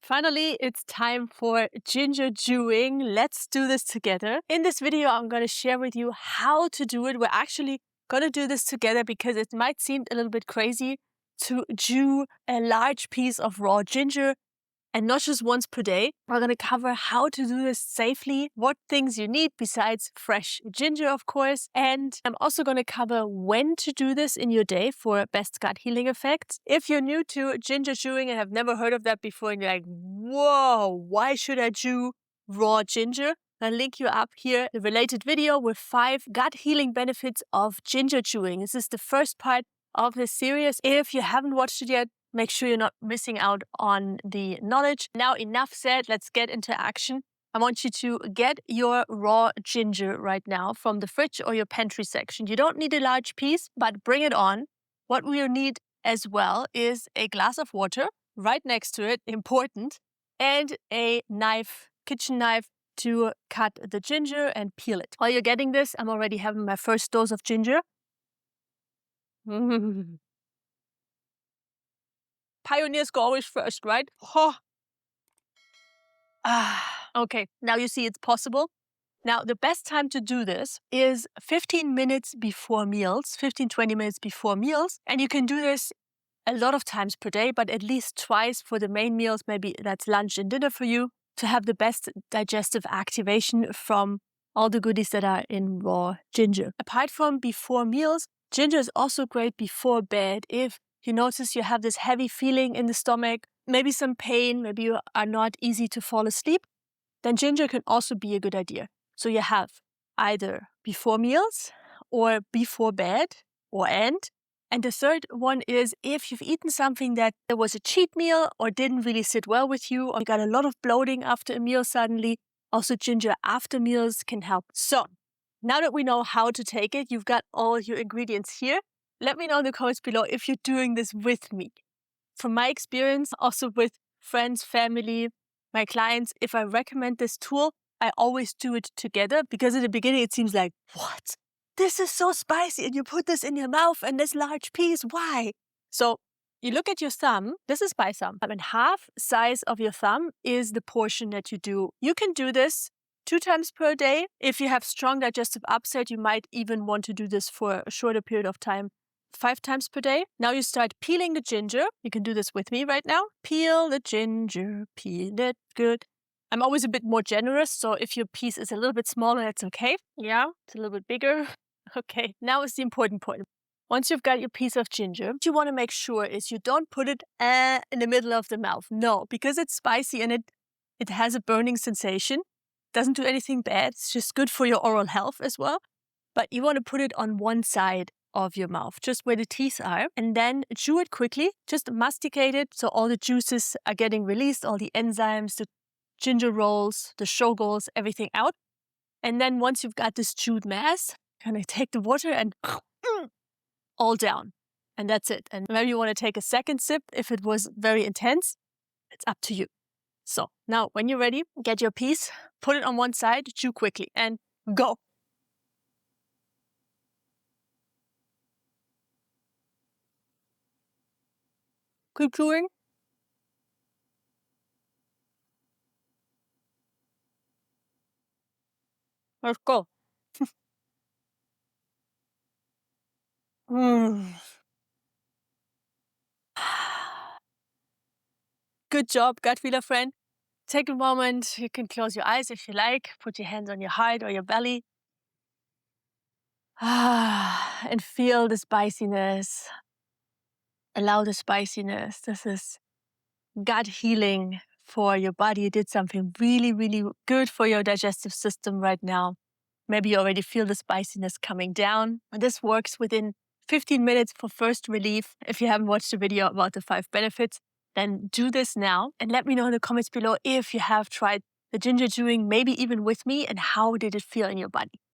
Finally, it's time for ginger chewing. Let's do this together. In this video, I'm going to share with you how to do it. We're actually going to do this together because it might seem a little bit crazy to chew a large piece of raw ginger and not just once per day. We're going to cover how to do this safely, what things you need besides fresh ginger, of course. And I'm also going to cover when to do this in your day for best gut healing effects. If you're new to ginger chewing and have never heard of that before and you're like, whoa, why should I chew raw ginger? I'll link you up here the related video with 5 gut healing benefits of ginger chewing. This is the first part of this series. If you haven't watched it yet, make sure you're not missing out on the knowledge. Now, enough said, let's get into action. I want you to get your raw ginger right now from the fridge or your pantry section. You don't need a large piece, but bring it on. What we'll need as well is a glass of water right next to it, important, and a knife, kitchen knife, to cut the ginger and peel it. While you're getting this, I'm already having my first dose of ginger. Pioneers go always first, right? Okay, now you see it's possible. Now, the best time to do this is 15 minutes before meals, 15-20 minutes before meals. And you can do this a lot of times per day, but at least twice for the main meals. Maybe that's lunch and dinner for you to have the best digestive activation from all the goodies that are in raw ginger. Apart from before meals, ginger is also great before bed. If you notice you have this heavy feeling in the stomach, maybe some pain, maybe you are not easy to fall asleep, then ginger can also be a good idea. So you have either before meals or before bed or end. And the third one is if you've eaten something that was a cheat meal or didn't really sit well with you, or you got a lot of bloating after a meal suddenly, also ginger after meals can help. So now that we know how to take it, you've got all your ingredients here. Let me know in the comments below if you're doing this with me. From my experience, also with friends, family, my clients, if I recommend this tool, I always do it together because in the beginning it seems like, what? This is so spicy and you put this in your mouth and this large piece, why? So you look at your thumb, this is my thumb, and half size of your thumb is the portion that you do. You can do this 2 times per day. If you have strong digestive upset, you might even want to do this for a shorter period of time, 5 times per day. Now you start peeling the ginger. You can do this with me right now. Peel the ginger, peel it good. I'm always a bit more generous, so if your piece is a little bit smaller, that's okay. Yeah, it's a little bit bigger. Okay, now is the important point. Once you've got your piece of ginger, what you want to make sure is you don't put it in the middle of the mouth. No, because it's spicy and it has a burning sensation. Doesn't do anything bad. It's just good for your oral health as well. But you want to put it on one side of your mouth, just where the teeth are, and then chew it quickly. Just masticate it so all the juices are getting released, all the enzymes, the ginger rolls, the shoggols, everything out. And then once you've got this chewed mass, kind of take the water and all down. And that's it. And maybe you want to take a second sip if it was very intense. It's up to you. So now when you're ready, get your piece, put it on one side, chew quickly, and go. Keep chewing. Let's go. Good job, gut feeler friend. Take a moment. You can close your eyes if you like. Put your hands on your heart or your belly. And feel the spiciness. Allow the spiciness. This is gut healing for your body. You did something really, really good for your digestive system right now. Maybe you already feel the spiciness coming down. And this works within 15 minutes for first relief. If you haven't watched the video about the 5 benefits, then do this now. And let me know in the comments below if you have tried the ginger chewing, maybe even with me, and how did it feel in your body.